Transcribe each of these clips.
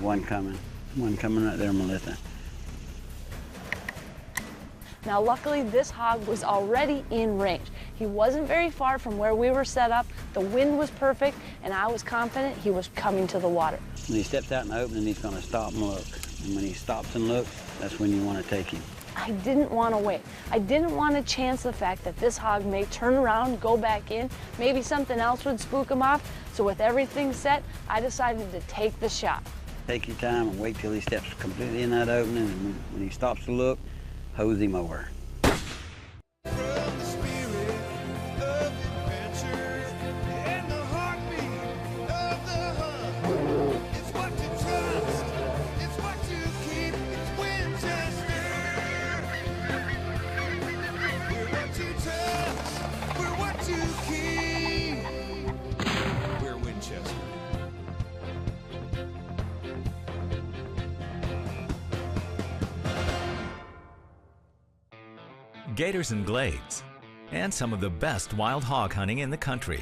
one coming right there, Melissa. Now, luckily, this hog was already in range. He wasn't very far from where we were set up. The wind was perfect, and I was confident he was coming to the water. When he steps out in the opening, he's going to stop and look. And when he stops and looks, that's when you want to take him. I didn't want to wait. I didn't want to chance the fact that this hog may turn around, go back in. Maybe something else would spook him off. So with everything set, I decided to take the shot. Take your time and wait till he steps completely in that opening, and when he stops to look, hose him over. We're Winchester. Gators and glades, and some of the best wild hog hunting in the country.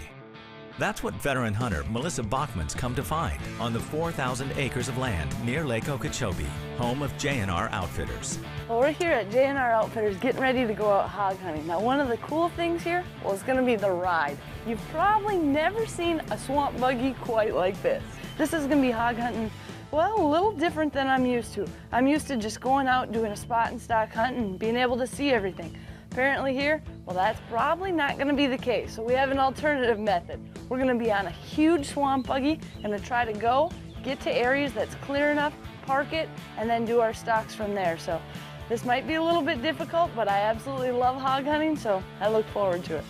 That's what veteran hunter Melissa Bachman's come to find on the 4,000 acres of land near Lake Okeechobee, home of J&R Outfitters. Well, we're here at J&R Outfitters getting ready to go out hog hunting. Now, one of the cool things here, well, it's gonna be the ride. You've probably never seen a swamp buggy quite like this. This is gonna be hog hunting, well, a little different than I'm used to. I'm used to just going out, doing a spot and stock hunt and being able to see everything. Apparently here, well, that's probably not gonna be the case. So we have an alternative method. We're gonna be on a huge swamp buggy and to try to go, get to areas that's clear enough, park it, and then do our stocks from there. So this might be a little bit difficult, but I absolutely love hog hunting, so I look forward to it.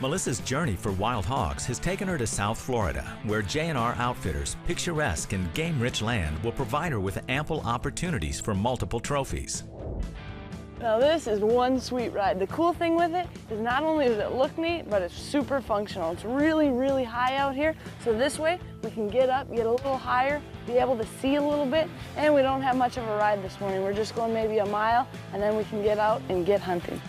Melissa's journey for wild hogs has taken her to South Florida, where J&R Outfitters' picturesque and game-rich land will provide her with ample opportunities for multiple trophies. Now this is one sweet ride. The cool thing with it is not only does it look neat, but it's super functional. It's really, really high out here. So this way we can get up, get a little higher, be able to see a little bit, and we don't have much of a ride this morning. We're just going maybe a mile, and then we can get out and get hunting.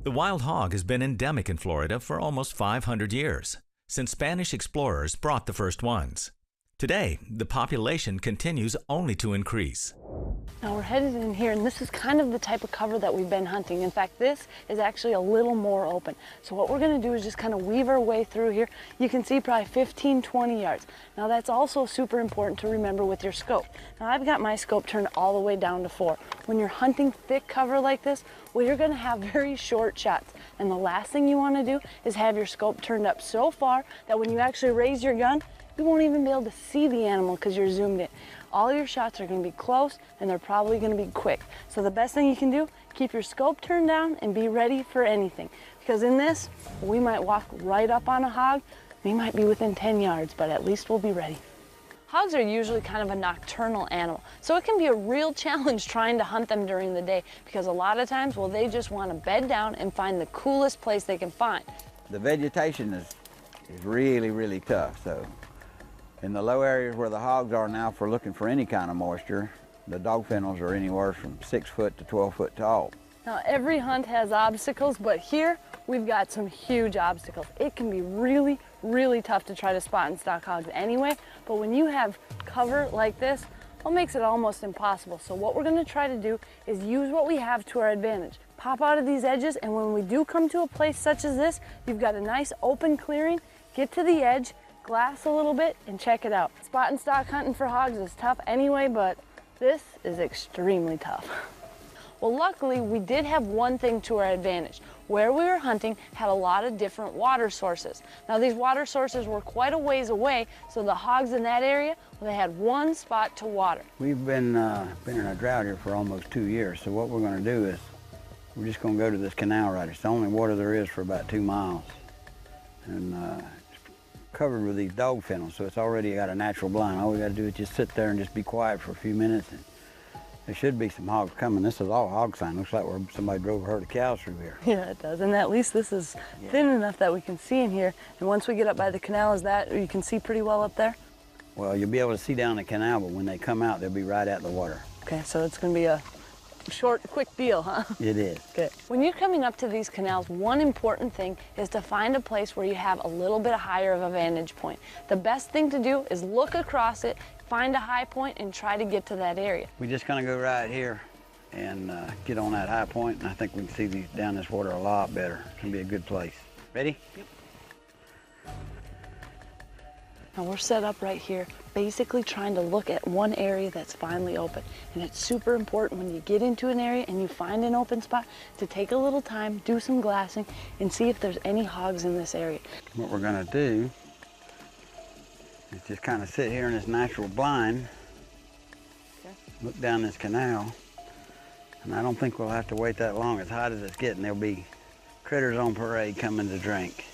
The wild hog has been endemic in Florida for almost 500 years, since Spanish explorers brought the first ones. Today, the population continues only to increase. Now we're headed in here, and this is kind of the type of cover that we've been hunting. In fact, this is actually a little more open. So what we're gonna do is just kind of weave our way through here. You can see probably 15, 20 yards. Now that's also super important to remember with your scope. Now I've got my scope turned all the way down to 4. When you're hunting thick cover like this, well, you're gonna have very short shots. And the last thing you wanna do is have your scope turned up so far that when you actually raise your gun, you won't even be able to see the animal because you're zoomed in. All your shots are going to be close, and they're probably going to be quick. So the best thing you can do, keep your scope turned down and be ready for anything. Because in this, we might walk right up on a hog. We might be within 10 yards, but at least we'll be ready. Hogs are usually kind of a nocturnal animal, so it can be a real challenge trying to hunt them during the day because a lot of times, well, they just want to bed down and find the coolest place they can find. The vegetation is really, really tough, so in the low areas where the hogs are now for looking for any kind of moisture, the dog fennels are anywhere from 6 foot to 12 foot tall. Now every hunt has obstacles, but here we've got some huge obstacles. It can be really, really tough to try to spot and stalk hogs anyway, but when you have cover like this, what makes it almost impossible? So what we're gonna try to do is use what we have to our advantage. Pop out of these edges, and when we do come to a place such as this, you've got a nice open clearing, get to the edge, glass a little bit, and check it out. Spot and stalk hunting for hogs is tough anyway, but this is extremely tough. Well, luckily, we did have one thing to our advantage. Where we were hunting had a lot of different water sources. Now, these water sources were quite a ways away, so the hogs in that area, well, they had one spot to water. We've been in a drought here for almost 2 years, so what we're going to do is we're just going to go to this canal right. It's the only water there is for about 2 miles. And covered with these dog fennels, so it's already got a natural blind. All we got to do is just sit there and just be quiet for a few minutes, and there should be some hogs coming. This is all hog sign. Looks like where somebody drove a herd of cows through here. Yeah, it does, and at least this is thin enough that we can see in here. And once we get up by the canal, is that you can see pretty well up there? Well, you'll be able to see down the canal, but when they come out, they'll be right at the water. Okay, so it's going to be a short, quick deal, huh? It is. Good. When you're coming up to these canals, one important thing is to find a place where you have a little bit higher of a vantage point. The best thing to do is look across it, find a high point, and try to get to that area. We're just gonna go right here and get on that high point, and I think we can see these down this water a lot better. It's gonna be a good place. Ready? Yep. Now we're set up right here, basically trying to look at one area that's finally open. And it's super important when you get into an area and you find an open spot to take a little time, do some glassing, and see if there's any hogs in this area. What we're gonna do is just kind of sit here in this natural blind, look down this canal, and I don't think we'll have to wait that long. As hot as it's getting, there'll be critters on parade coming to drink.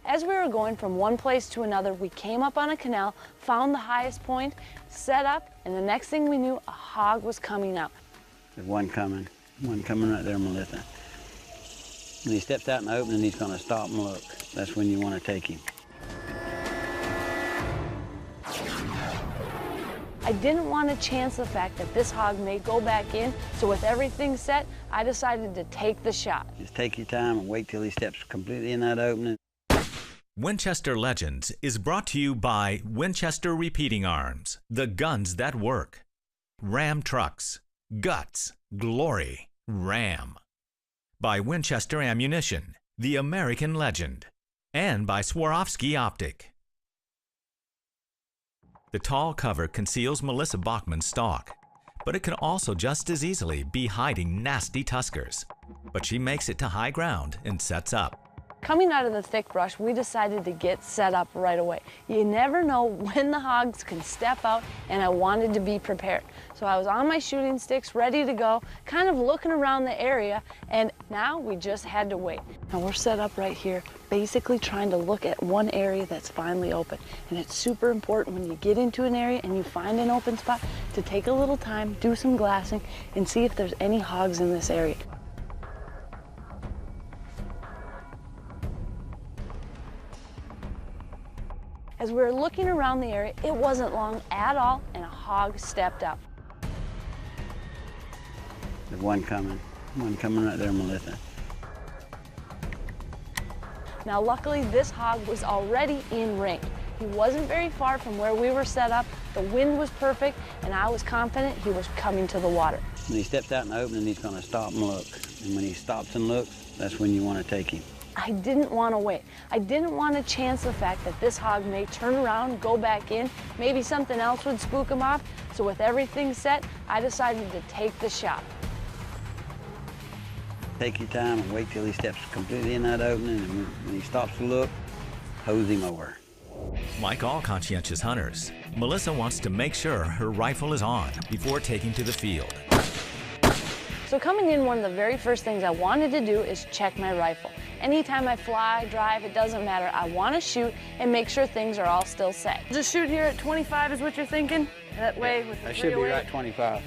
As we were going from one place to another, we came up on a canal, found the highest point, set up, and the next thing we knew, a hog was coming out. There's one coming right there, Melissa. When he steps out in the opening, he's gonna stop and look. That's when you wanna take him. I didn't want to chance the fact that this hog may go back in, so with everything set, I decided to take the shot. Just take your time and wait till he steps completely in that opening. Winchester Legends is brought to you by Winchester Repeating Arms, the guns that work. Ram Trucks, Guts, Glory, Ram. By Winchester Ammunition, the American legend. And by Swarovski Optic. The tall cover conceals Melissa Bachman's stalk, but it can also just as easily be hiding nasty tuskers. But she makes it to high ground and sets up. Coming out of the thick brush, we decided to get set up right away. You never know when the hogs can step out, and I wanted to be prepared. So I was on my shooting sticks, ready to go, kind of looking around the area, and now we just had to wait. Now we're set up right here, basically trying to look at one area that's finally open. And it's super important when you get into an area and you find an open spot to take a little time, do some glassing, and see if there's any hogs in this area. As we were looking around the area, it wasn't long at all, and a hog stepped out. There's one coming right there, Melissa. Now luckily, this hog was already in range. He wasn't very far from where we were set up, the wind was perfect, and I was confident he was coming to the water. When he steps out in the opening, he's gonna stop and look. And when he stops and looks, that's when you wanna take him. I didn't want to wait. I didn't want to chance the fact that this hog may turn around, go back in, maybe something else would spook him off. So with everything set, I decided to take the shot. Take your time and wait till he steps completely in that opening, and when he stops to look, hose him over. Like all conscientious hunters, Melissa wants to make sure her rifle is on before taking to the field. So coming in, one of the very first things I wanted to do is check my rifle. Anytime I fly, drive, it doesn't matter. I want to shoot and make sure things are all still set. Just shoot here at 25 is what you're thinking? That way with the That should be right 25.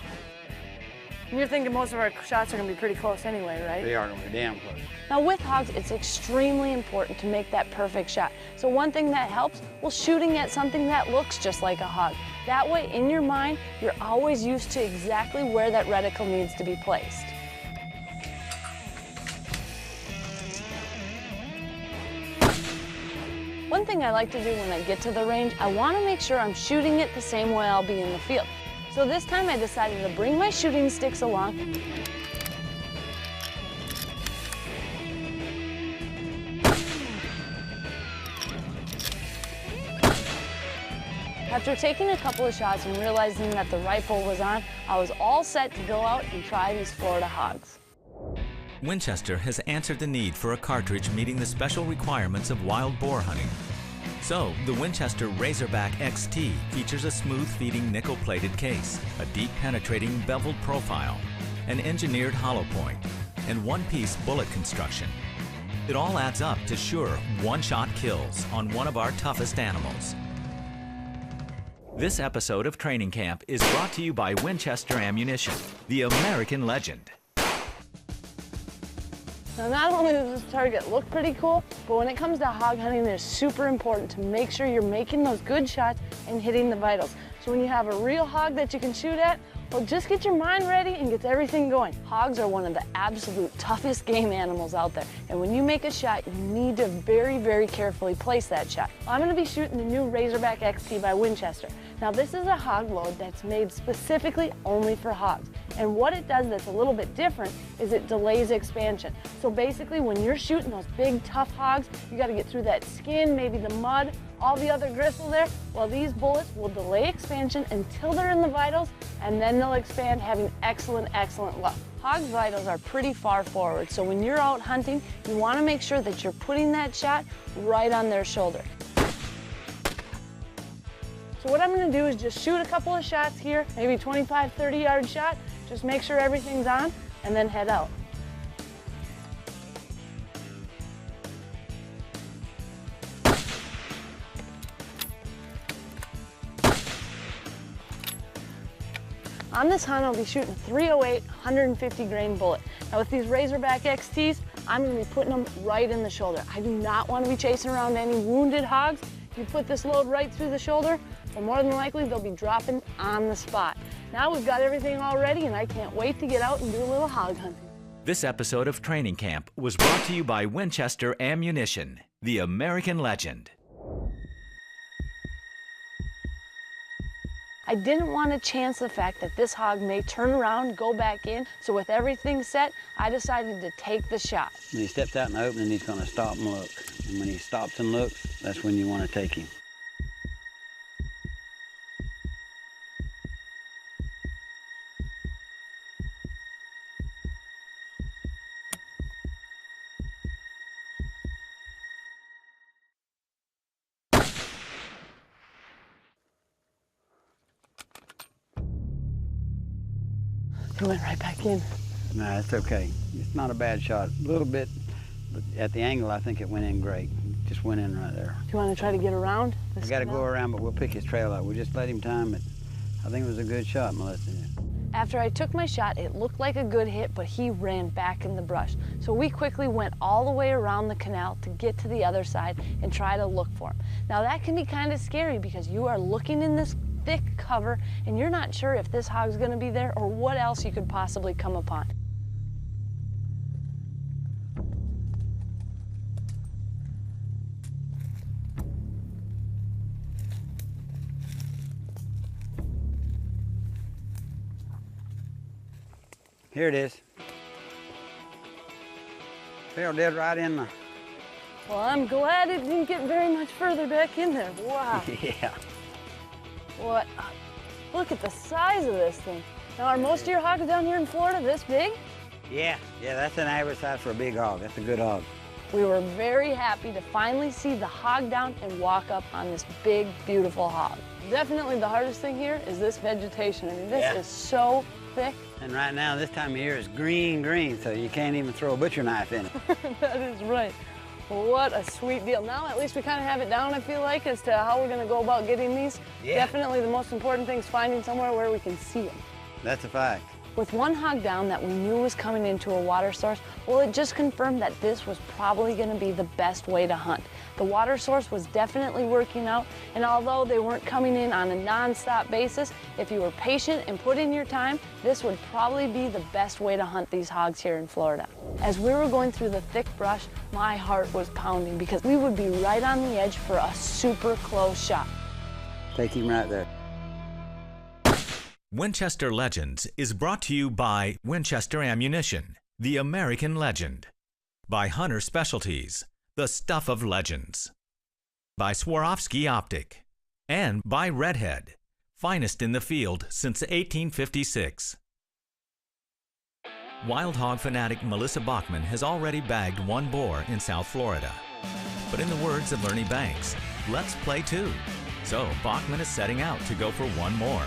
And you're thinking most of our shots are going to be pretty close anyway, right? They are gonna be damn close. Now with hogs, it's extremely important to make that perfect shot. So one thing that helps, well, shooting at something that looks just like a hog. That way, in your mind, you're always used to exactly where that reticle needs to be placed. One thing I like to do when I get to the range, I want to make sure I'm shooting it the same way I'll be in the field. So this time I decided to bring my shooting sticks along. After taking a couple of shots and realizing that the rifle was on, I was all set to go out and try these Florida hogs. Winchester has answered the need for a cartridge meeting the special requirements of wild boar hunting. So, the Winchester Razorback XT features a smooth-feeding nickel-plated case, a deep penetrating beveled profile, an engineered hollow point, and one-piece bullet construction. It all adds up to sure one-shot kills on one of our toughest animals. This episode of Training Camp is brought to you by Winchester Ammunition, the American legend. Now not only does this target look pretty cool, but when it comes to hog hunting, it's super important to make sure you're making those good shots and hitting the vitals. So when you have a real hog that you can shoot at, well, just get your mind ready and get everything going. Hogs are one of the absolute toughest game animals out there. And when you make a shot, you need to very, very carefully place that shot. I'm gonna be shooting the new Razorback XT by Winchester. Now this is a hog load that's made specifically only for hogs. And what it does that's a little bit different is it delays expansion. So basically when you're shooting those big tough hogs, you gotta get through that skin, maybe the mud, all the other gristle there. Well, these bullets will delay expansion until they're in the vitals, and then they'll expand, having excellent, excellent luck. Hog vitals are pretty far forward, so when you're out hunting, you wanna make sure that you're putting that shot right on their shoulder. So what I'm gonna do is just shoot a couple of shots here, maybe 25, 30-yard shot, just make sure everything's on, and then head out. On this hunt, I'll be shooting 308, 150 grain bullet. Now with these Razorback XTs, I'm gonna be putting them right in the shoulder. I do not want to be chasing around any wounded hogs. If you put this load right through the shoulder, well, more than likely they'll be dropping on the spot. Now we've got everything all ready, and I can't wait to get out and do a little hog hunting. This episode of Training Camp was brought to you by Winchester Ammunition, the American legend. I didn't want to chance the fact that this hog may turn around, go back in, so with everything set, I decided to take the shot. When he steps out in the opening, he's gonna stop and look. And when he stops and looks, that's when you wanna take him. He went right back in. Nah, it's okay. It's not a bad shot. A little bit, but at the angle, I think it went in great. Just went in right there. Do you want to try to get around? I gotta go around, but we'll pick his trail out. We'll just let him time it. I think it was a good shot, Melissa. After I took my shot, it looked like a good hit, but he ran back in the brush. So we quickly went all the way around the canal to get to the other side and try to look for him. Now that can be kind of scary because you are looking in this thick cover and you're not sure if this hog's gonna be there or what else you could possibly come upon. Here it is. Fell dead right in the... Well, I'm glad it didn't get very much further back in there. Wow. Yeah. What? Look at the size of this thing. Now, are most of your hogs down here in Florida this big? Yeah, that's an average size for a big hog. That's a good hog. We were very happy to finally see the hog down and walk up on this big, beautiful hog. Definitely the hardest thing here is this vegetation. I mean, this is so thick. And right now, this time of year is green, so you can't even throw a butcher knife in it. That is right. What a sweet deal. Now at least we kind of have it down, I feel like, as to how we're going to go about getting these. Yeah. Definitely the most important thing is finding somewhere where we can see them. That's a fact. With one hog down that we knew was coming into a water source, well, it just confirmed that this was probably going to be the best way to hunt. The water source was definitely working out, and although they weren't coming in on a non-stop basis, if you were patient and put in your time, this would probably be the best way to hunt these hogs here in Florida. As we were going through the thick brush, my heart was pounding because we would be right on the edge for a super close shot. Take him right there. Winchester Legends is brought to you by Winchester Ammunition, the American legend. By Hunter Specialties, the stuff of legends. By Swarovski Optic. And by Redhead, finest in the field since 1856. Wild hog fanatic Melissa Bachman has already bagged one boar in South Florida. But in the words of Ernie Banks, let's play two. So Bachman is setting out to go for one more.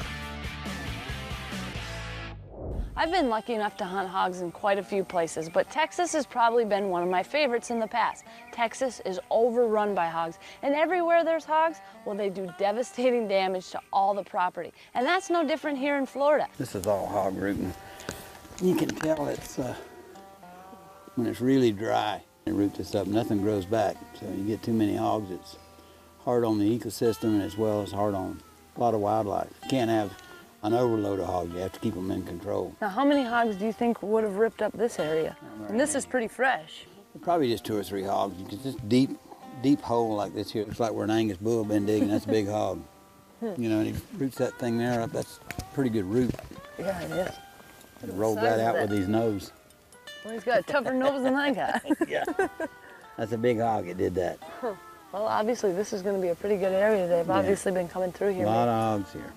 I've been lucky enough to hunt hogs in quite a few places, but Texas has probably been one of my favorites in the past. Texas is overrun by hogs, and everywhere there's hogs, well, they do devastating damage to all the property. And that's no different here in Florida. This is all hog rooting. You can tell it's, when it's really dry, they root this up, nothing grows back. So you get too many hogs, it's hard on the ecosystem as well as hard on a lot of wildlife. You can't have an overload of hogs. You have to keep them in control. Now, how many hogs do you think would have ripped up this area? And this is pretty fresh. Probably just 2 or 3 hogs. You get this deep hole like this here. It's like where an Angus bull been digging. That's a big hog. You know, and he roots that thing there up. That's a pretty good root. Yeah, it is. It rolled right out with his nose. Well, he's got a tougher nose than I got. Yeah. That's a big hog. It did that. Huh. Well, obviously, this is going to be a pretty good area. They've obviously been coming through here. A lot of hogs here.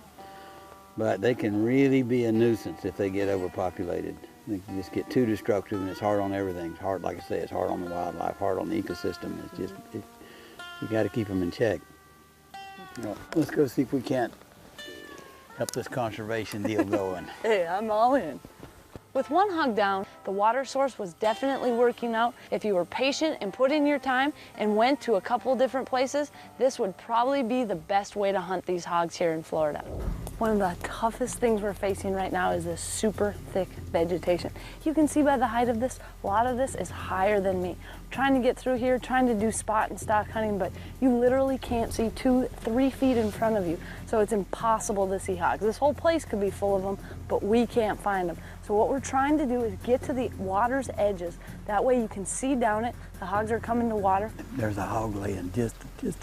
But they can really be a nuisance if they get overpopulated. They can just get too destructive, and it's hard on everything. It's hard, like I say, it's hard on the wildlife, hard on the ecosystem. It's just, you got to keep them in check. You know, let's go see if we can't help this conservation deal going. Hey, I'm all in. With one hog down, the water source was definitely working out. If you were patient and put in your time and went to a couple different places, this would probably be the best way to hunt these hogs here in Florida. One of the toughest things we're facing right now is this super thick vegetation. You can see by the height of this, a lot of this is higher than me. I'm trying to get through here, trying to do spot and stock hunting, but you literally can't see 2-3 feet in front of you. So it's impossible to see hogs. This whole place could be full of them, but we can't find them. So what we're trying to do is get to the water's edges. That way you can see down it. The hogs are coming to water. There's a hog laying just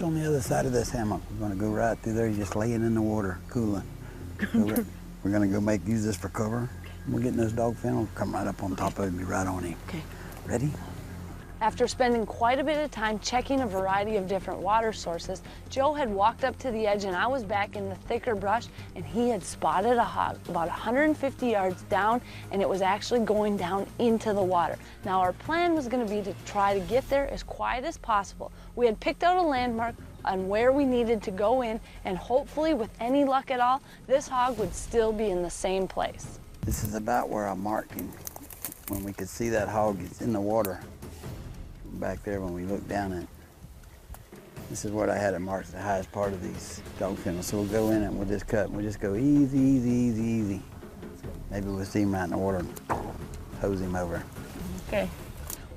on the other side of this hammock. We're gonna go right through there. He's just laying in the water, cooling. So we're gonna go use this for cover. We're getting this dog fin. We'll come right up on top of him and be right on him. Okay. Ready? After spending quite a bit of time checking a variety of different water sources, Joe had walked up to the edge and I was back in the thicker brush, and he had spotted a hog about 150 yards down, and it was actually going down into the water. Now our plan was going to be to try to get there as quiet as possible. We had picked out a landmark on where we needed to go in, and hopefully with any luck at all, this hog would still be in the same place. This is about where I marked him when we could see that hog. It's in the water back there when we looked down at it. This is what I had it marked, the highest part of these dog kennels. So we'll go in and we'll just cut. We'll just go easy, easy, easy, easy. Maybe we'll see him out in the water and hose him over. Okay.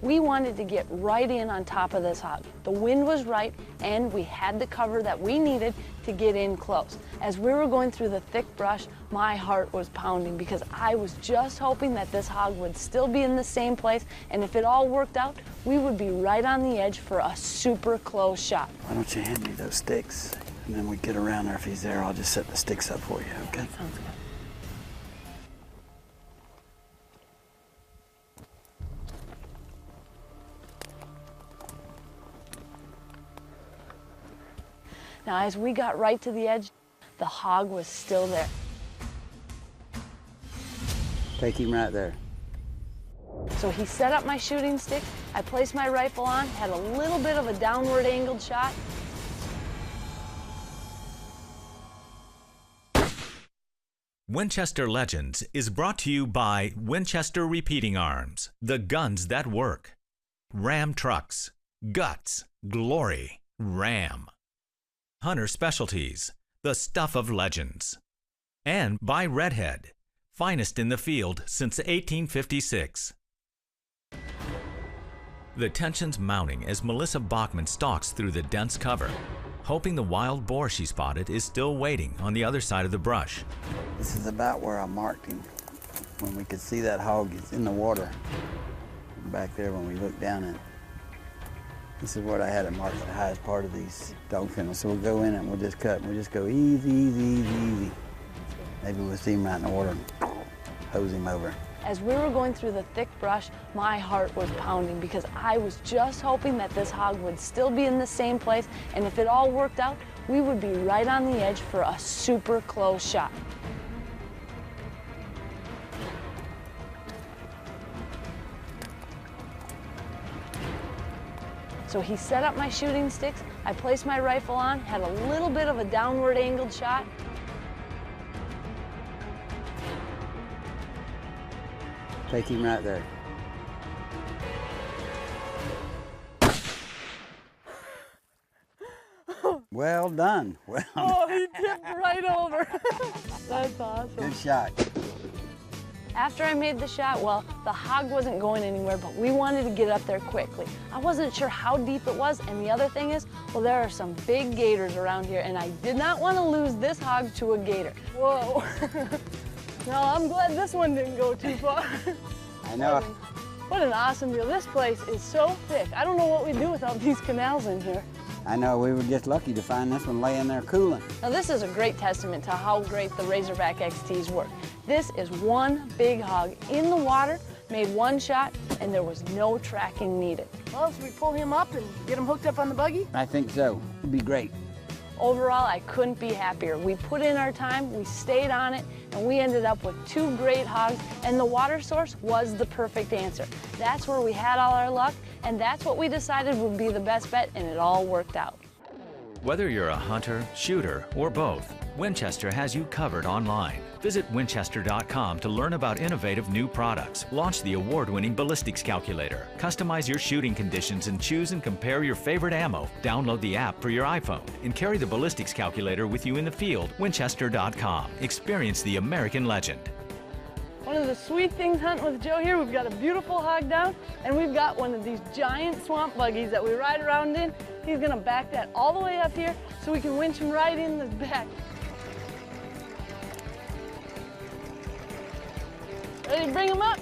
We wanted to get right in on top of this hog. The wind was right, and we had the cover that we needed to get in close. As we were going through the thick brush, my heart was pounding because I was just hoping that this hog would still be in the same place, and if it all worked out, we would be right on the edge for a super close shot. Why don't you hand me those sticks, and then we get around there. If he's there, I'll just set the sticks up for you, okay? That sounds good. Now, as we got right to the edge, the hog was still there. Take him right there. So he set up my shooting stick, I placed my rifle on, had a little bit of a downward angled shot. Winchester Legends is brought to you by Winchester Repeating Arms, the guns that work. Ram Trucks, Guts, Glory, Ram. Hunter Specialties, the stuff of legends. And by Redhead, finest in the field since 1856. The tension's mounting as Melissa Bachman stalks through the dense cover, hoping the wild boar she spotted is still waiting on the other side of the brush. This is about where I marked him when we could see that hog. It's in the water back there when we looked down at it. This is what I had it marked, the highest part of these dog kennels. So we'll go in and we'll just cut. We'll just go easy, easy, easy, easy. Maybe we'll see him out in the water and hose him over. As we were going through the thick brush, my heart was pounding because I was just hoping that this hog would still be in the same place, and if it all worked out, we would be right on the edge for a super close shot. So he set up my shooting sticks, I placed my rifle on, had a little bit of a downward angled shot. Take him right there. Well done. Well done. Oh, he tipped right over. That's awesome. Good shot. After I made the shot, well, the hog wasn't going anywhere, but we wanted to get up there quickly. I wasn't sure how deep it was, and the other thing is, well, there are some big gators around here, and I did not want to lose this hog to a gator. Whoa. No, I'm glad this one didn't go too far. I know. What an awesome view. This place is so thick. I don't know what we'd do without these canals in here. I know, we were just lucky to find this one laying there cooling. Now this is a great testament to how great the Razorback XTs work. This is one big hog in the water, made one shot, and there was no tracking needed. Well, should we pull him up and get him hooked up on the buggy? I think so. It'd be great. Overall, I couldn't be happier. We put in our time, we stayed on it, and we ended up with 2 great hogs, and the water source was the perfect answer. That's where we had all our luck, and that's what we decided would be the best bet, and it all worked out. Whether you're a hunter, shooter, or both, Winchester has you covered online. Visit Winchester.com to learn about innovative new products. Launch the award-winning ballistics calculator. Customize your shooting conditions and choose and compare your favorite ammo. Download the app for your iPhone and carry the ballistics calculator with you in the field. Winchester.com. Experience the American legend. One of the sweet things hunting with Joe here, we've got a beautiful hog down, and we've got one of these giant swamp buggies that we ride around in. He's gonna back that all the way up here so we can winch him right in the back. Ready to bring him up?